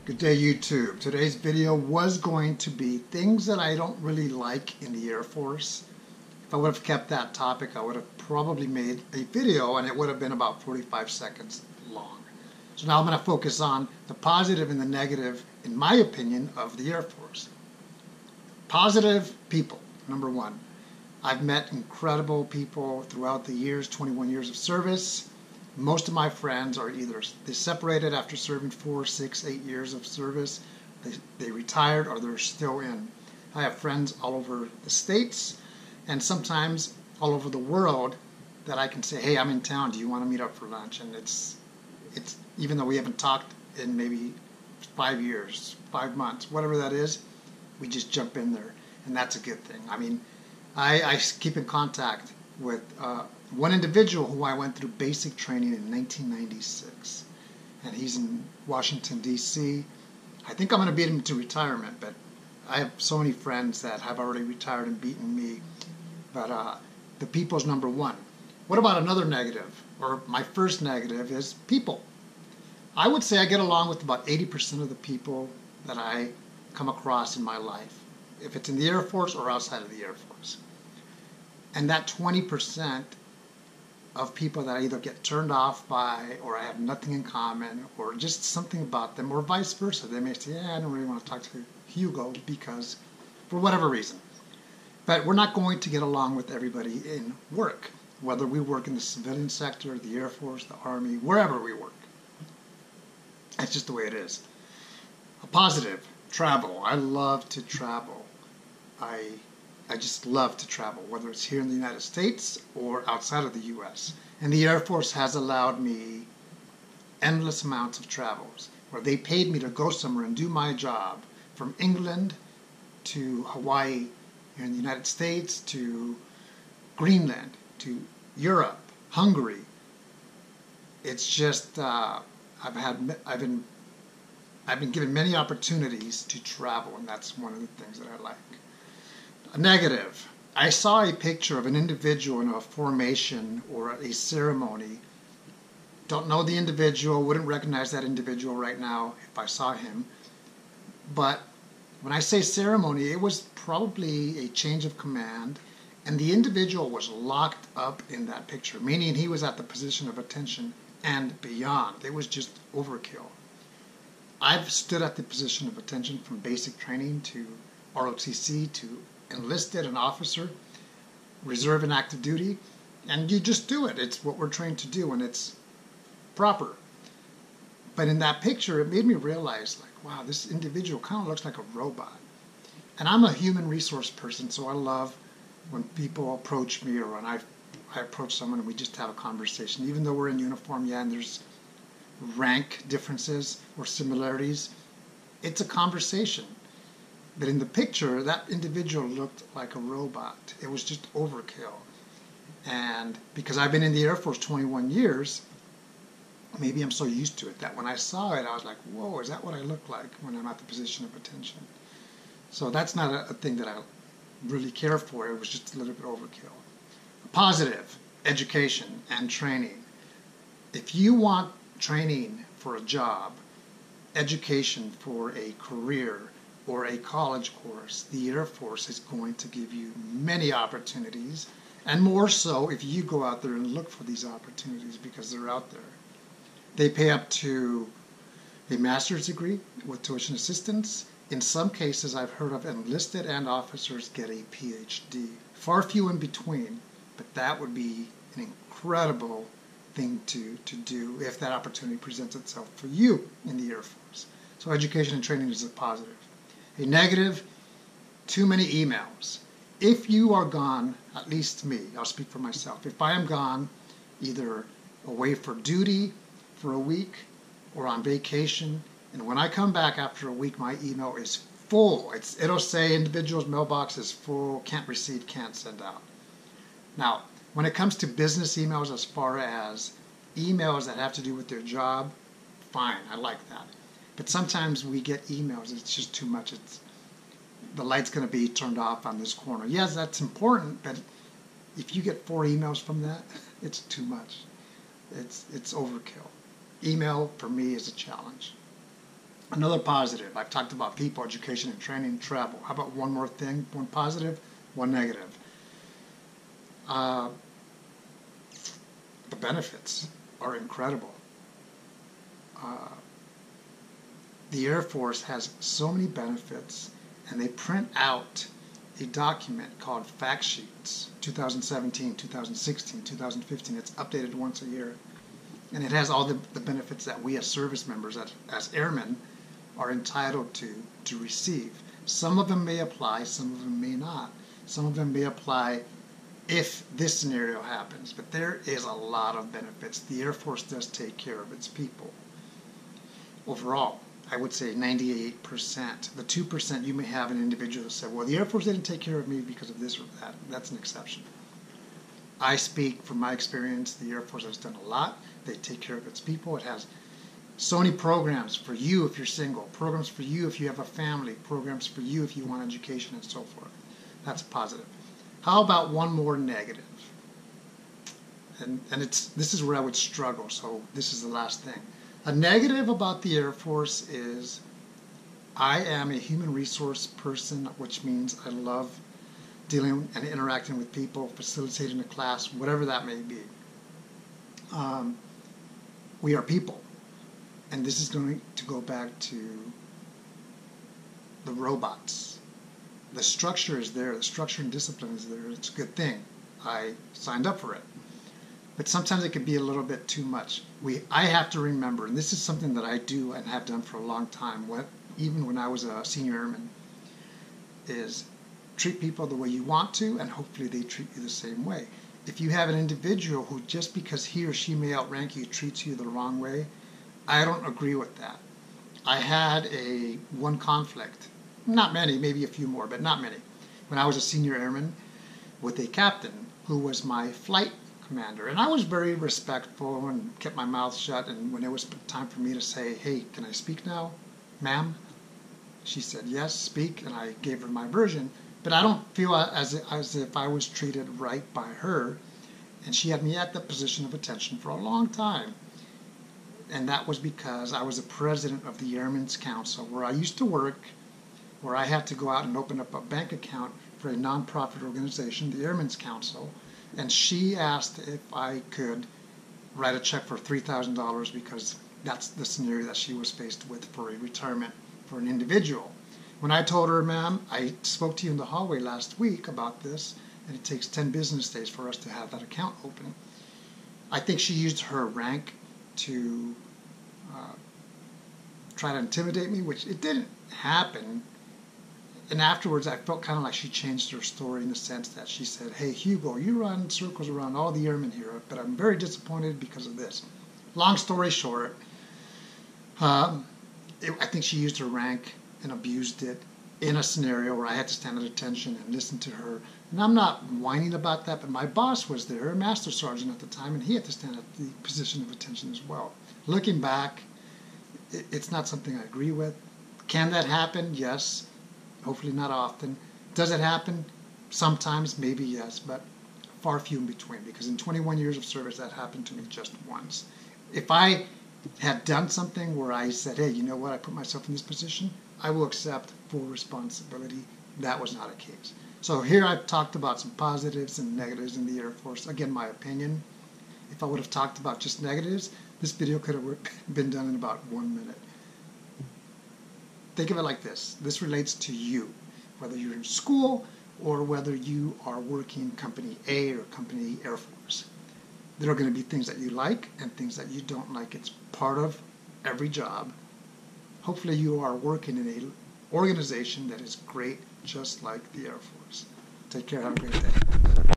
Good day, YouTube. Today's video was going to be things that I don't really like in the Air Force. If I would have kept that topic, I would have probably made a video and it would have been about 45 seconds long. So now I'm going to focus on the positive and the negative, in my opinion, of the Air Force. Positive people, number one. I've met incredible people throughout the years, 21 years of service. Most of my friends are either they separated after serving 4, 6, 8 years of service, they retired, or they're still in. I have friends all over the States and sometimes all over the world that I can say, hey, I'm in town, do you want to meet up for lunch? And it's even though we haven't talked in maybe 5 years, 5 months, whatever that is, we just jump in there, and that's a good thing. I mean, I keep in contact with one individual who I went through basic training in 1996, and he's in Washington, D.C. I think I'm going to beat him to retirement, but I have so many friends that have already retired and beaten me. But the people's number one. What about another negative, or my first negative, is people. I would say I get along with about 80% of the people that I come across in my life, if it's in the Air Force or outside of the Air Force. And that 20% of people that I either get turned off by, or I have nothing in common, or just something about them, or vice versa. They may say, yeah, I don't really want to talk to Hugo because, for whatever reason. But we're not going to get along with everybody in work, whether we work in the civilian sector, the Air Force, the Army, wherever we work. That's just the way it is. A positive, travel. I love to travel. I just love to travel, whether it's here in the United States or outside of the U.S. And the Air Force has allowed me endless amounts of travels, where they paid me to go somewhere and do my job, from England to Hawaii, here in the United States, to Greenland, to Europe, Hungary. It's just I've been given many opportunities to travel, and that's one of the things that I like. A negative. I saw a picture of an individual in a formation or a ceremony. Don't know the individual, wouldn't recognize that individual right now if I saw him. But when I say ceremony, it was probably a change of command, and the individual was locked up in that picture, meaning he was at the position of attention and beyond. It was just overkill. I've stood at the position of attention from basic training to ROTC to enlisted, an officer, reserve and active duty, and you just do it. It's what we're trained to do, and it's proper. But in that picture, it made me realize, like, wow, this individual kind of looks like a robot. And I'm a human resource person, so I love when people approach me, or when I approach someone and we just have a conversation. Even though we're in uniform, yeah, and there's rank differences or similarities, it's a conversation. But in the picture, that individual looked like a robot. It was just overkill. And because I've been in the Air Force 21 years, maybe I'm so used to it that when I saw it, I was like, whoa, is that what I look like when I'm at the position of attention? So that's not a thing that I really care for. It was just a little bit overkill. Positive, education and training. If you want training for a job, education for a career, or a college course, the Air Force is going to give you many opportunities, and more so if you go out there and look for these opportunities, because they're out there. They pay up to a master's degree with tuition assistance. In some cases, I've heard of enlisted and officers get a PhD. Far few in between, but that would be an incredible thing to do if that opportunity presents itself for you in the Air Force. So education and training is a positive. A negative, too many emails. If you are gone, at least me, I'll speak for myself. If I am gone, either away for duty for a week or on vacation, and when I come back after a week, my email is full. It'll say individual's mailbox is full, can't receive, can't send out. Now, when it comes to business emails, as far as emails that have to do with their job, fine, I like that. But sometimes we get emails, it's just too much. The light's going to be turned off on this corner. Yes, that's important, but if you get 4 emails from that, it's too much. It's overkill. Email, for me, is a challenge. Another positive, I've talked about people, education, and training, travel. How about one more thing? One positive, one negative. The benefits are incredible. The Air Force has so many benefits, and they print out a document called Fact Sheets, 2017, 2016, 2015. It's updated once a year. And it has all the benefits that we as service members, as airmen, are entitled to receive. Some of them may apply, some of them may not. Some of them may apply if this scenario happens, but there is a lot of benefits. The Air Force does take care of its people. Overall, I would say 98%. The 2% you may have an individual that said, well, the Air Force didn't take care of me because of this or that. That's an exception. I speak from my experience. The Air Force has done a lot. They take care of its people. It has so many programs for you if you're single, programs for you if you have a family, programs for you if you want education, and so forth. That's positive. How about one more negative? And this is where I would struggle, so this is the last thing. A negative about the Air Force is I am a human resource person, which means I love dealing and interacting with people, facilitating a class, whatever that may be. We are people. And this is going to go back to the robots. The structure is there. The structure and discipline is there. It's a good thing. I signed up for it. But sometimes it can be a little bit too much. I have to remember, and this is something that I do and have done for a long time, even when I was a senior airman, is treat people the way you want to, and hopefully they treat you the same way. If you have an individual who, just because he or she may outrank you, treats you the wrong way, I don't agree with that. I had one conflict, not many, maybe a few more, but not many, when I was a senior airman with a captain who was my flight commander. And I was very respectful and kept my mouth shut, and when it was time for me to say, hey, can I speak now, ma'am? She said, yes, speak, and I gave her my version. But I don't feel as if I was treated right by her, and she had me at the position of attention for a long time. And that was because I was the president of the Airmen's Council, where I used to work, where I had to go out and open up a bank account for a nonprofit organization, the Airmen's Council, and she asked if I could write a check for $3,000 because that's the scenario that she was faced with for a retirement for an individual. When I told her, ma'am, I spoke to you in the hallway last week about this, and it takes 10 business days for us to have that account open. I think she used her rank to try to intimidate me, which it didn't happen. And afterwards, I felt kind of like she changed her story in the sense that she said, hey, Hugo, you run circles around all the airmen here, but I'm very disappointed because of this. Long story short, I think she used her rank and abused it in a scenario where I had to stand at attention and listen to her. And I'm not whining about that, but my boss was there, a master sergeant at the time, and he had to stand at the position of attention as well. Looking back, it's not something I agree with. Can that happen? Yes. Hopefully not often. Does it happen? Sometimes, maybe yes, but far few in between, because in 21 years of service, that happened to me just once. If I had done something where I said, hey, you know what, I put myself in this position, I will accept full responsibility. That was not a case. So here I've talked about some positives and negatives in the Air Force. Again, my opinion. If I would have talked about just negatives, this video could have been done in about 1 minute. Think of it like this. This relates to you, whether you're in school or whether you are working Company A or Company Air Force. There are going to be things that you like and things that you don't like. It's part of every job. Hopefully you are working in an organization that is great, just like the Air Force. Take care. Have a great day.